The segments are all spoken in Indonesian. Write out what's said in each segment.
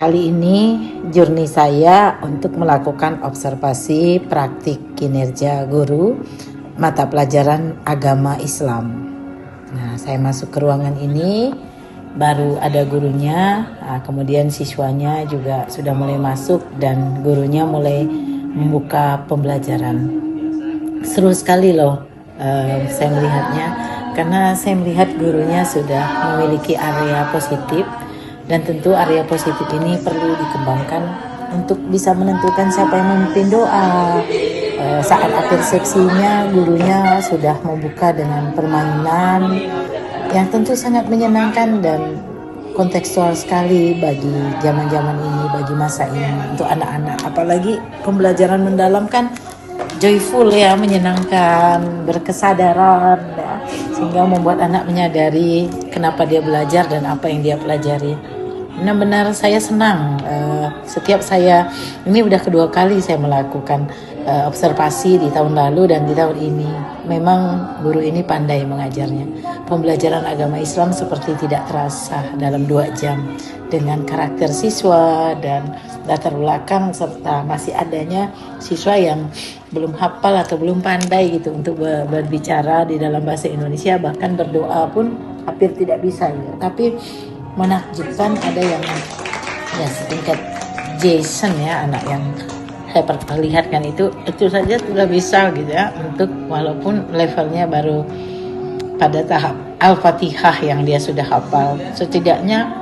Kali ini journey saya untuk melakukan observasi praktik kinerja guru mata pelajaran agama Islam. Nah, saya masuk ke ruangan ini, baru ada gurunya, kemudian siswanya juga sudah mulai masuk dan gurunya mulai membuka pembelajaran. Seru sekali loh saya melihatnya, karena saya melihat gurunya sudah memiliki area positif. Dan tentu area positif ini perlu dikembangkan untuk bisa menentukan siapa yang memimpin doa. Saat akhir seksinya, gurunya sudah membuka dengan permainan yang tentu sangat menyenangkan dan kontekstual sekali bagi zaman-zaman ini, bagi masa ini untuk anak-anak. Apalagi pembelajaran mendalam kan joyful ya, menyenangkan, berkesadaran ya, sehingga membuat anak menyadari kenapa dia belajar dan apa yang dia pelajari. Benar-benar saya senang. Setiap saya, ini udah kedua kali saya melakukan observasi di tahun lalu dan di tahun ini. Memang guru ini pandai mengajarnya. Pembelajaran agama Islam seperti tidak terasa dalam 2 jam, dengan karakter siswa dan latar belakang serta masih adanya siswa yang belum hafal atau belum pandai gitu untuk berbicara di dalam bahasa Indonesia, bahkan berdoa pun hampir tidak bisa gitu. Tapi menakjubkan, ada yang ya setingkat Jason ya, anak yang saya perlihatkan itu saja sudah bisa gitu ya, untuk walaupun levelnya baru pada tahap Al-Fatihah yang dia sudah hafal, setidaknya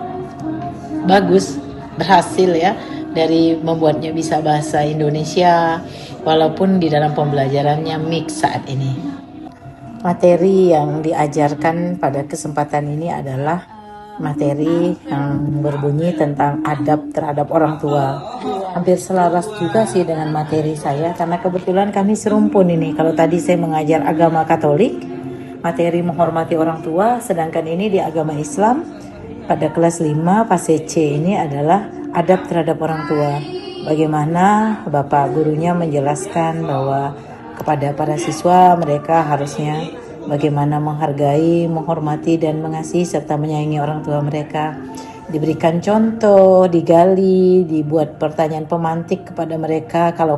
bagus, berhasil ya, dari membuatnya bisa bahasa Indonesia walaupun di dalam pembelajarannya mix saat ini. Materi yang diajarkan pada kesempatan ini adalah materi yang berbunyi tentang adab terhadap orang tua. Hampir selaras juga sih dengan materi saya, karena kebetulan kami serumpun ini. Kalau tadi saya mengajar agama Katolik, materi menghormati orang tua, sedangkan ini di agama Islam pada kelas 5 fase C ini adalah adab terhadap orang tua. Bagaimana Bapak gurunya menjelaskan bahwa kepada para siswa mereka harusnya bagaimana menghargai, menghormati, dan mengasihi serta menyayangi orang tua mereka. Diberikan contoh, digali, dibuat pertanyaan pemantik kepada mereka kalau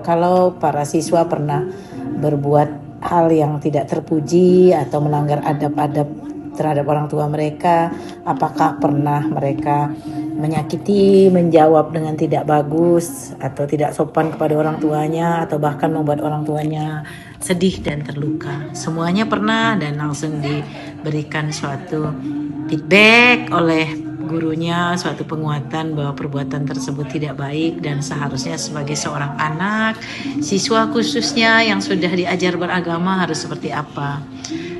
para siswa pernah berbuat hal yang tidak terpuji atau melanggar adab-adab terhadap orang tua mereka. Apakah pernah mereka menyakiti, menjawab dengan tidak bagus atau tidak sopan kepada orang tuanya, atau bahkan membuat orang tuanya sedih dan terluka. Semuanya pernah, dan langsung diberikan suatu feedback oleh gurunya, suatu penguatan bahwa perbuatan tersebut tidak baik dan seharusnya sebagai seorang anak, siswa khususnya yang sudah diajar beragama harus seperti apa.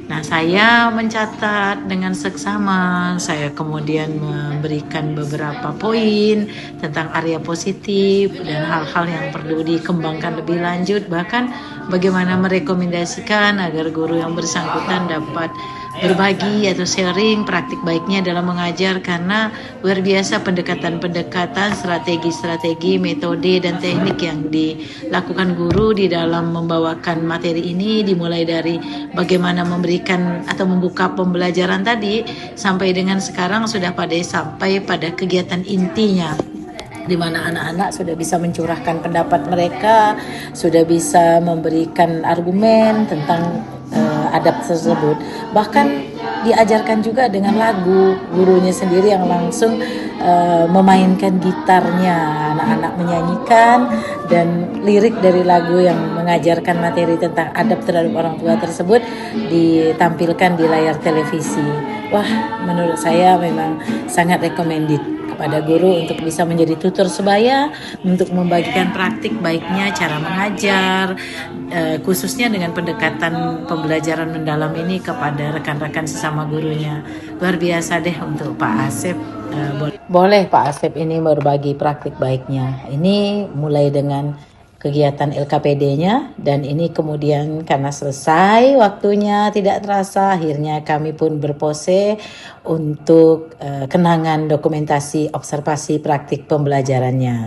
Nah, saya mencatat dengan seksama. Saya kemudian memberikan beberapa poin tentang area positif dan hal-hal yang perlu dikembangkan lebih lanjut, bahkan bagaimana merekomendasikan agar guru yang bersangkutan dapat berbagi atau sharing praktik baiknya dalam mengajar, karena luar biasa pendekatan-pendekatan, strategi-strategi, metode dan teknik yang dilakukan guru di dalam membawakan materi ini, dimulai dari bagaimana memberikan atau membuka pembelajaran tadi sampai dengan sekarang sudah sampai pada kegiatan intinya, di mana anak-anak sudah bisa mencurahkan pendapat mereka, sudah bisa memberikan argumen tentang adab tersebut. Bahkan diajarkan juga dengan lagu, gurunya sendiri yang langsung memainkan gitarnya, anak-anak menyanyikan, dan lirik dari lagu yang mengajarkan materi tentang adab terhadap orang tua tersebut ditampilkan di layar televisi. Wah, menurut saya memang sangat recommended kepada guru untuk bisa menjadi tutor sebaya, untuk membagikan praktik baiknya cara mengajar, khususnya dengan pendekatan pembelajaran mendalam ini kepada rekan-rekan sesama gurunya. Luar biasa deh untuk Pak Asep. Boleh Pak Asep ini berbagi praktik baiknya. Ini mulai dengan kegiatan LKPD-nya, dan ini kemudian karena selesai waktunya tidak terasa, akhirnya kami pun berpose untuk kenangan dokumentasi observasi praktik pembelajarannya.